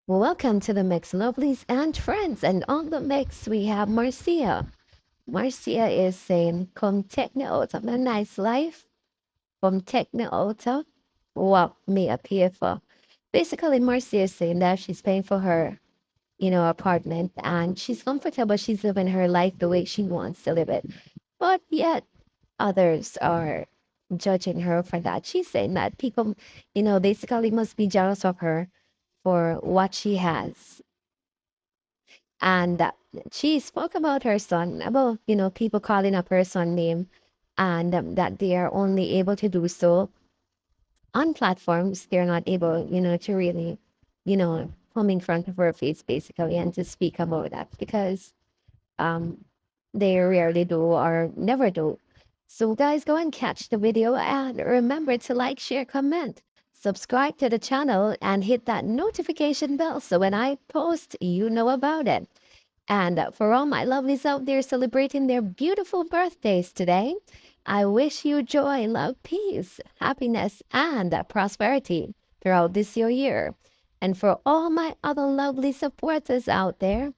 Welcome to the mix, lovelies and friends. And on the mix, we have Marcia. Marcia is saying, come take me out of my nice life. Come take me out of what me appear for. Basically, Marcia is saying that she's paying for her, apartment and she's comfortable. She's living her life the way she wants to live it. But yet, others are judging her for that. She's saying that people, basically must be jealous of her for what she has and she spoke about her son, about, people calling up her son name, and that they are only able to do so on platforms. They're not able, to really, come in front of her face, basically, and to speak about that because um, they rarely do or never do. So, guys, go and catch the video and remember to like, share, comment, subscribe to the channel, and hit that notification bell so when I post, you know about it. And for all my lovelies out there celebrating their beautiful birthdays today, I wish you joy, love, peace, happiness, and prosperity throughout this your year. And for all my other lovely supporters out there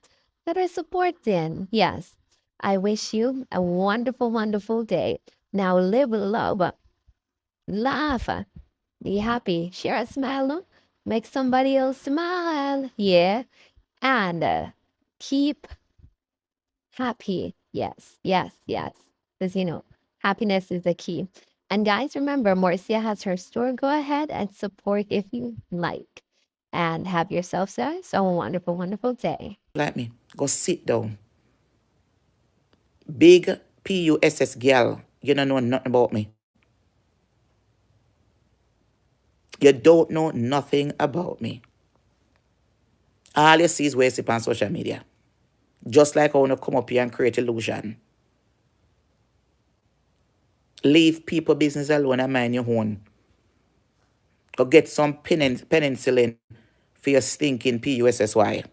that are supporting, yes, I wish you a wonderful, wonderful day. Now live, love, laugh, be happy, share a smile, make somebody else smile, yeah, and keep happy. Yes, yes, yes. Because, happiness is the key. And guys, remember, Marcia has her store. Go ahead and support if you like. And have yourself, guys, a wonderful, wonderful day. Like me, go sit down. Big PUSS girl, you don't know nothing about me. You don't know nothing about me. All you see is where you on social media. Just like I want to come up here and create illusion. Leave people business alone and mind your own. Go get some penicillin for your stinking PUSSY.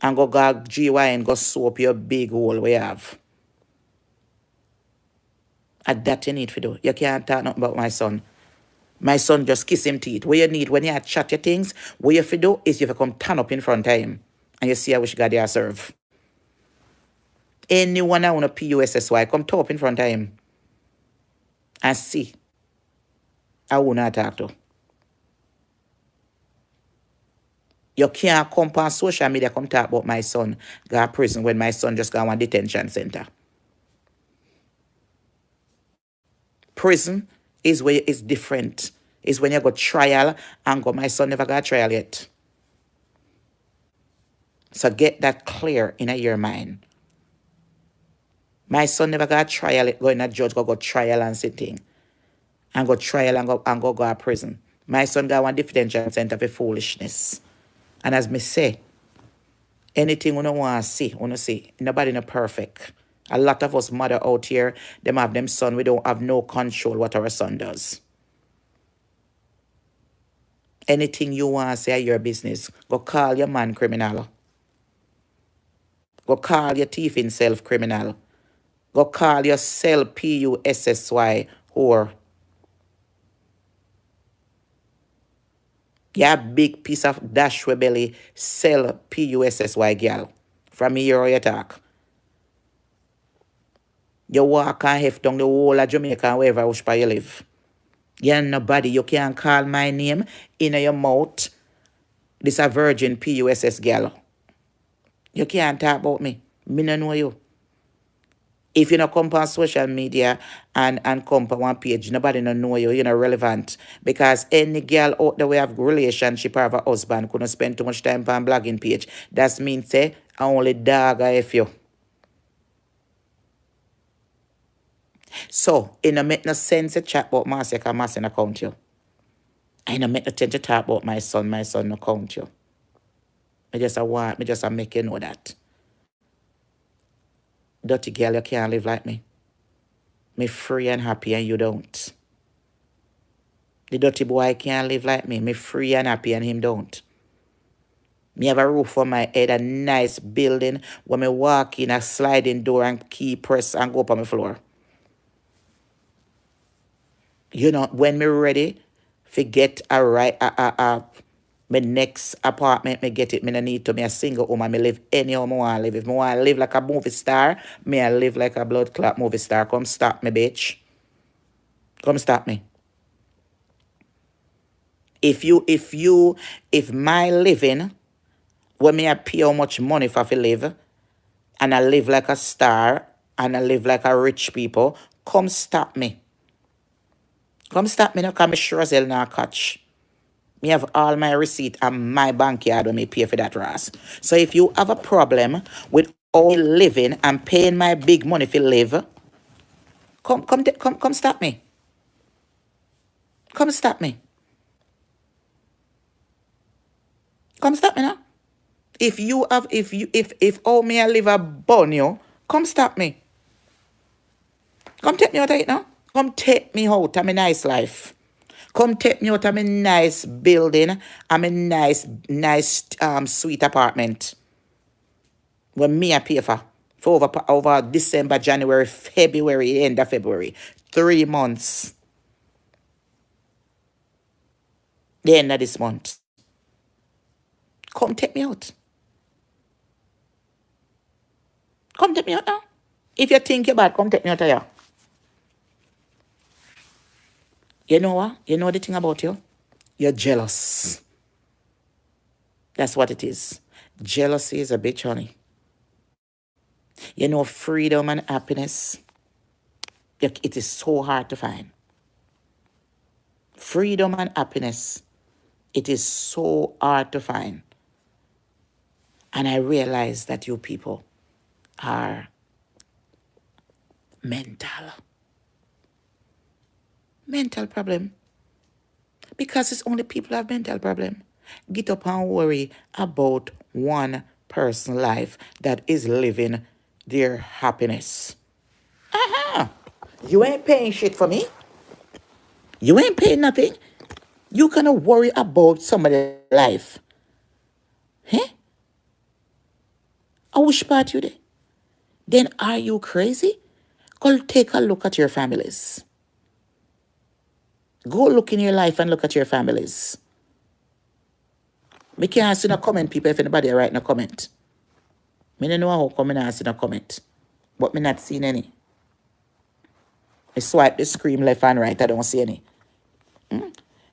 And go gag GY and go soap your big hole we have. And that you need to do. You can't talk nothing about my son. My son just kiss him teeth. What you need when you chat your things, what you have to do is you have to come turn up in front of him. And you see how which God you serve. Anyone I want to PUSSY, come turn up in front of him. And see how want to talk to. You can't come on social media come talk about my son go to prison when my son just got one detention center. Prison is where it's different. It's when you go trial and go, my son never got trial yet. So get that clear in your mind. My son never got trial, go in a judge, go trial and sitting. And go trial and go to prison. My son got one detention center for foolishness. And as me say, anything we don't want to see, we don't see. Nobody no perfect. A lot of us mother out here, them have them son, we don't have no control what our son does. Anything you want to say your business, go call your man criminal. Go call your thief himself criminal. Go call yourself PUSSY whore. You have big piece of dash belly sell PUSSY girl. From here you talk. You walk and heft down the whole of Jamaica and wherever which you live. You're nobody. You can't call my name in your mouth. This a virgin PUSS girl. You can't talk about me. Me no know you. If you not come on social media and come on one page, nobody no know you. You're not relevant. Because any girl out there we have relationship or have a husband couldn't spend too much time on blogging page. That means say I only dog if you. So it no make no sense to chat about Marcia because Marcia no count you. I no make no sense to talk about my son no count you. Me just a make you know that. Dirty girl, you can't live like me. Me free and happy and you don't. The dirty boy can't live like me. Me free and happy and him don't. Me have a roof on my head, a nice building where me walk in a sliding door and key press and go up on my floor. You know, when me ready, forget a right My next apartment, me get it. Me no need to. Me a single woman. Me live anyhow me want live. If me want live like a movie star, me I live like a blood clot movie star. Come stop me, bitch. Come stop me. If my living, when me I pay how much money for to live, and I live like a star, and I live like a rich people, come stop me. Come stop me now, because me sure as hell not catch. Me have all my receipt and my backyard when me pay for that Ross. So if you have a problem with all living and paying my big money for live, come stop me. Come stop me. Come stop me now. If you have if all me I live a bun you, come stop me. Come take me out of it now. Come take me out of my nice life. Come take me out of my nice building and my nice sweet apartment. When me I pay for over December, January, February, end of February. 3 months. The end of this month. Come take me out. Come take me out now. If you think you're bad, come take me out of here. You know what? You know the thing about you? You're jealous. That's what it is. Jealousy is a bitch, honey. You know, freedom and happiness, it is so hard to find. Freedom and happiness, it is so hard to find. And I realize that you people are mental. Mental problem. Because it's only people have mental problem. Get up and worry about one person life that is living their happiness. You ain't paying shit for me. You ain't paying nothing. You gonna worry about somebody's life. Huh? I wish part you there. Then are you crazy? Go take a look at your families. Go look in your life and look at your families. Me can't see no comment, people, if anybody write no comment. Me don't know how come I see no comment. But me not seeing any. I swipe the screen left and right, I don't see any.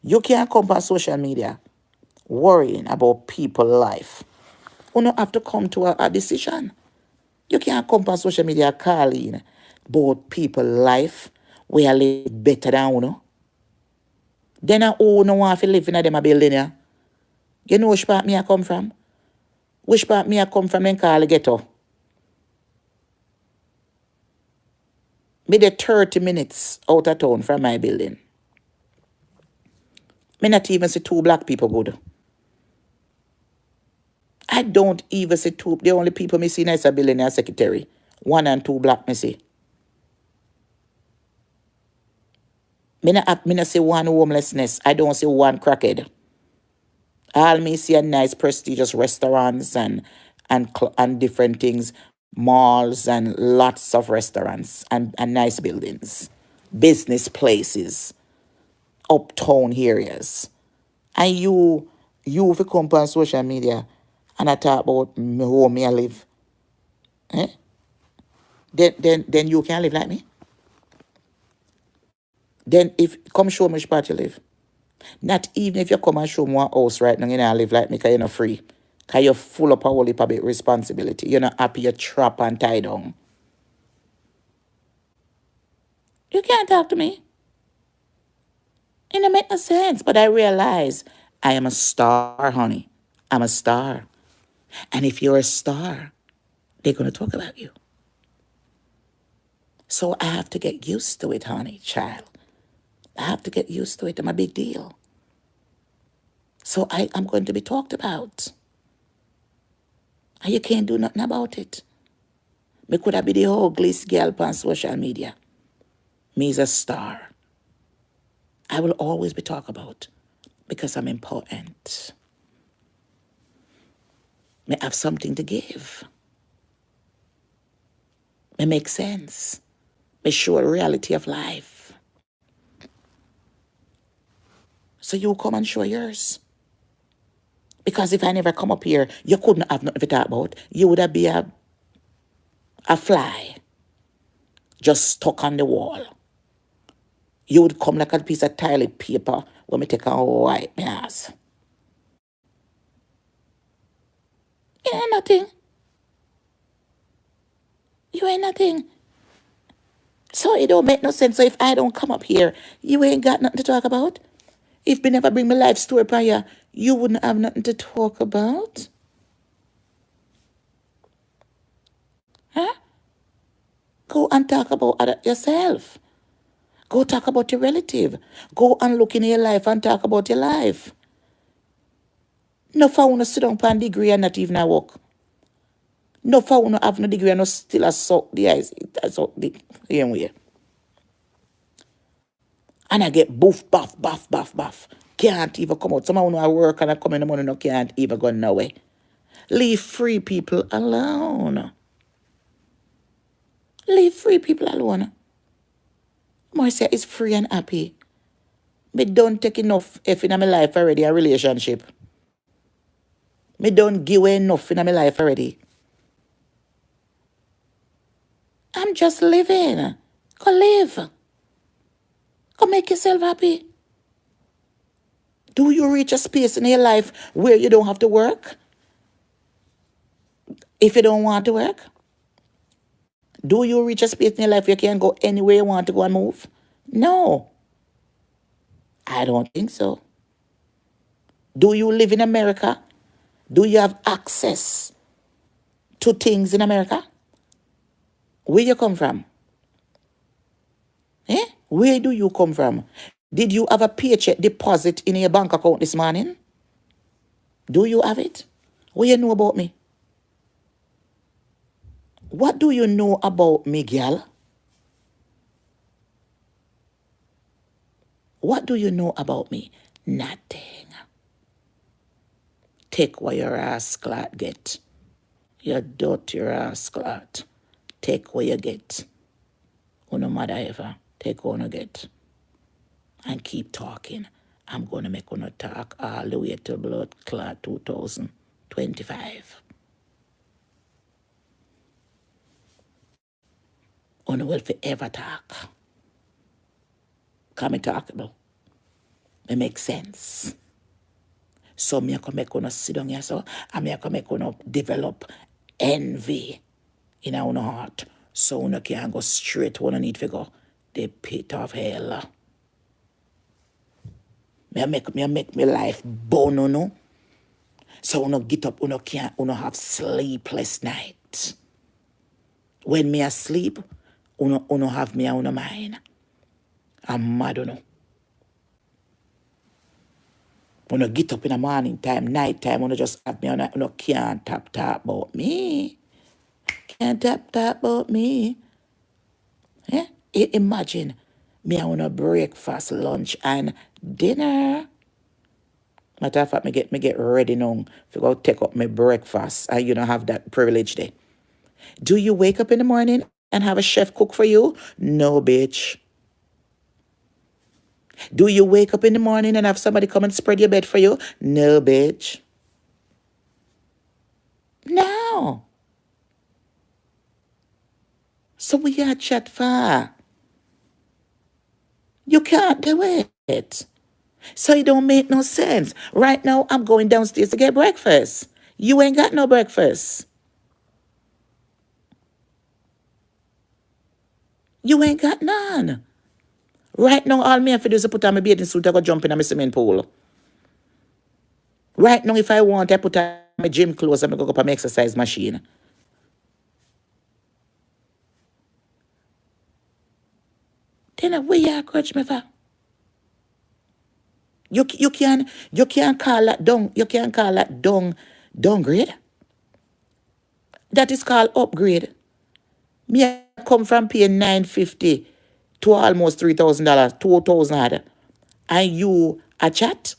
You can't come on social media worrying about people's life. You don't have to come to a decision. You can't come on social media calling about people's life where I live better than you know. Then I no want to live in them a building here. You know which part me I come from? Which part me I come from in call ghetto? Me the 30 minutes out of town from my building. Me not even see two black people good. I don't even see two. The only people me see in a building are secretary. One and two black me see. Me not see one homelessness. I don't see one crackhead. All me see are nice prestigious restaurants and different things, malls and lots of restaurants and nice buildings, business places, uptown areas. And you if you come on social media and I talk about me home me I live, eh? Then you can live like me. Then if come show me which part you live. Not even if you come and show me one house right now, you know, live like me because you're not free. Because you're full of a whole heap of responsibility. You're not happy, you're trapped and tied down. You can't talk to me. It don't make no sense. But I realize I am a star, honey. I'm a star. And if you're a star, they're going to talk about you. So I have to get used to it, honey, child. I have to get used to it. I'm a big deal. So I'm going to be talked about. And you can't do nothing about it. Me could have been the ugliest girl on social media. Me is a star. I will always be talked about because I'm important. Me have something to give. Me make sense. Me show a reality of life. So you come and show yours. Because if I never come up here, you couldn't have nothing to talk about. You would have been a fly just stuck on the wall. You would come like a piece of toilet paper when me take a wipe my ass. You ain't nothing. You ain't nothing. So it don't make no sense. So if I don't come up here, you ain't got nothing to talk about. If me never bring my life story prior, you wouldn't have nothing to talk about. Huh? Go and talk about yourself. Go talk about your relative. Go and look in your life and talk about your life. No for you sit down on degree and not even a work. No for you have no degree and no still a suck the eyes. That's all the same way. And I get boof, buff, buff, buff, buff. Can't even come out. Some of you I work and I come in the morning, no can't even go nowhere. Leave free people alone. Leave free people alone. Marcia is free and happy. Me don't take enough F in my life already, a relationship. Me don't give away enough in my life already. I'm just living. Go live. Go make yourself happy. Do you reach a space in your life where you don't have to work? If you don't want to work? Do you reach a space in your life where you can go anywhere you want to go and move? No. I don't think so. Do you live in America? Do you have access to things in America? Where you come from? Eh? Where do you come from? Did you have a paycheck deposit in your bank account this morning? Do you have it? What you know about me? What do you know about me, girl? What do you know about me? Nothing. Take what your ass clot get. You dirty ass clot. Take what you get. No matter ever. Take what you get. And keep talking. I'm going to make you talk all the way to blood clot 2025. You will forever talk. Come talkable. It makes sense. So me can make you sit down here so and me can make you develop envy in our heart. So you can go straight where you need to go. The pit of hell. Me make my life burn, no. So you get up, you can't have sleepless night. When me asleep, you have me on mind. I'm mad, you know. When you get up in the morning time, night time, when you just have me on, you can't talk about me. Can't talk about me. Yeah? Imagine me on a breakfast, lunch, and dinner. Matter of fact, me get ready now to go take up my breakfast, and you don't have that privilege there. Do you wake up in the morning and have a chef cook for you? No, bitch. Do you wake up in the morning and have somebody come and spread your bed for you? No, bitch. No. So we got chat for. You can't do it. So it don't make no sense. Right now, I'm going downstairs to get breakfast. You ain't got no breakfast. You ain't got none. Right now, all me have to do is put on my bathing suit and go jump in my swimming pool. Right now, if I want, I put on my gym clothes and I go up on my exercise machine. Then where you grudge me for? You can call that downgrade. That is called upgrade. Me I come from paying $950 to almost $3,000, $2,000. And you a chat?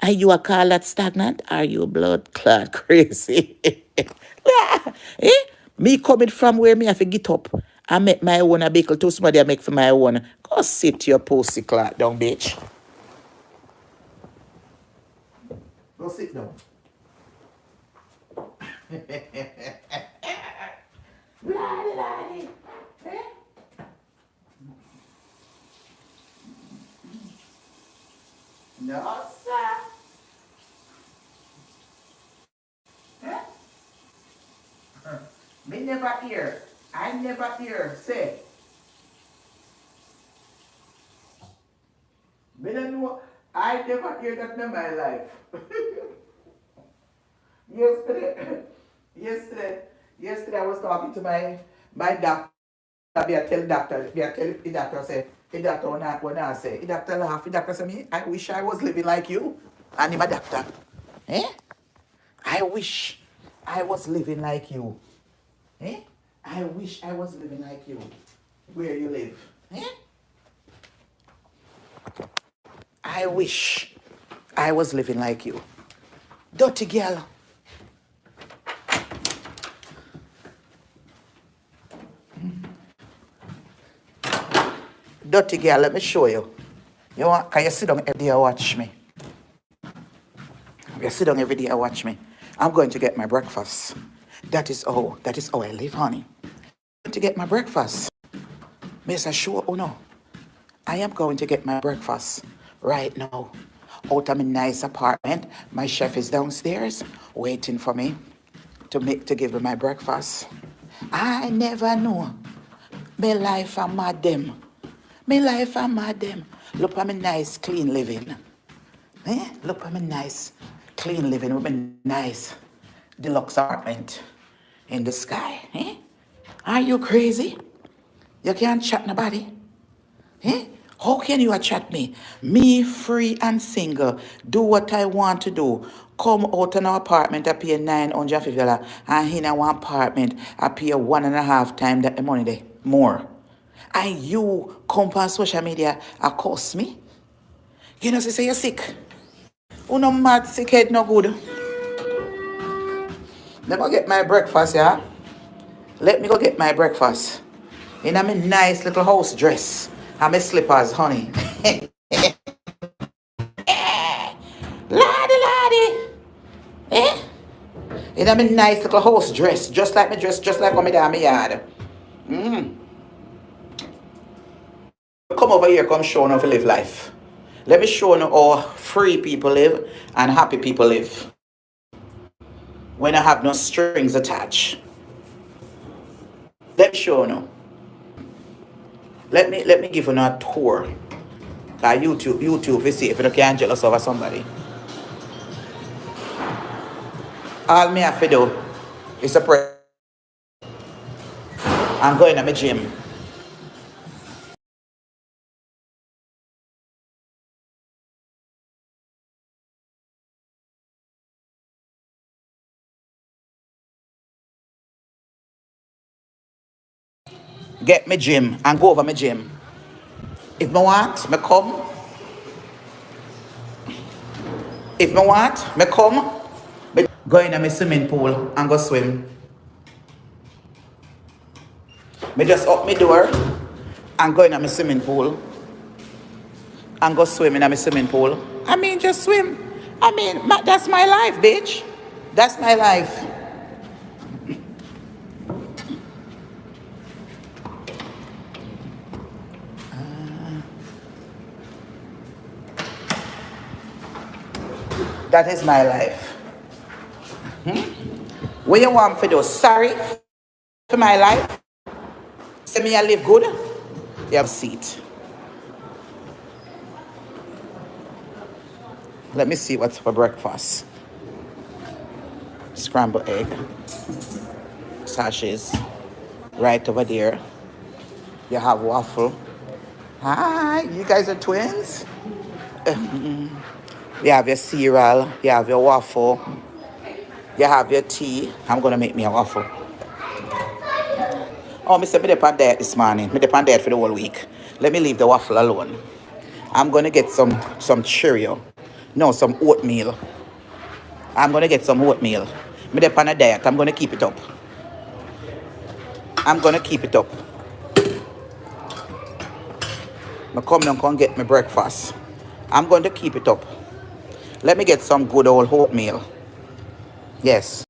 And you a call that stagnant? Are you blood clot crazy? Eh? Me coming from where me have to get up and make my own a bickle to somebody I make for my own. Go sit your pussy clot down, bitch. Go sit down. Bloody, bloody. Eh? No, sir. Eh? Me never hear. I never hear. Say. Me don't know. I never hear that in my life. yesterday, yesterday I was talking to my doctor. Me I tell the doctor say, the doctor when I say, the doctor laugh, the doctor say me, I wish I was living like you. And he my doctor. Eh? I wish I was living like you. Eh? I wish I was living like you. Where you live. Eh? I wish I was living like you. Dirty girl. Dirty girl, let me show you. You want, can you sit down every day and watch me? You sit down every day and watch me. I'm going to get my breakfast. That is how I live, honey. I'm going to get my breakfast. Mr. Sure, oh no. I am going to get my breakfast right now. Out of my nice apartment. My chef is downstairs waiting for me to give me my breakfast. I never know. My life a madam. My life a madam. Look at my nice clean living. Eh? Look at my nice clean living with my nice deluxe apartment in the sky. Eh? Are you crazy? You can't chat nobody. Eh? How can you chat me? Me free and single. Do what I want to do. Come out in our apartment, I pay $950. And in our apartment, I pay 1.5 times that money there. More. And you come on social media, I cost me. You know, say you're sick. Oh no mad sick head no good. Let me get my breakfast, yeah? Let me go get my breakfast. In a nice little house dress. And my slippers, honey. Lottie, lottie. Eh? In a nice little house dress. Just like me dress, just like when me down my yard. Come over here, come show you how to live life. Let me show you how free people live and happy people live. When I have no strings attached. Let me show you. Let me give you a tour. Cause YouTube, you see if you can't jealous over somebody. All me have to do is a prayer. I'm going to my gym. Get my gym and go over my gym. If I want, me come. If I want, me come. Me go in my swimming pool and go swim. Me just up my door and go in my swimming pool and go swim in my swimming pool. I mean, just swim. I mean, that's my life, bitch. That's my life. That is my life. What you want for do? Sorry for my life? Say me I live good? You have a seat. Let me see what's for breakfast. Scrambled egg. Sashes. Right over there. You have waffle. Hi, you guys are twins? You have your cereal. You have your waffle. You have your tea. I'm going to make me a waffle. Oh, I said me dep on diet this morning. Me dep on diet for the whole week. Let me leave the waffle alone. I'm going to get some Cheerio. No, some oatmeal. I'm going to get some oatmeal. Me dep on a diet. I'm going to keep it up. I'm going to keep it up. I come down and get my breakfast. I'm going to keep it up. Let me get some good old oatmeal. Yes.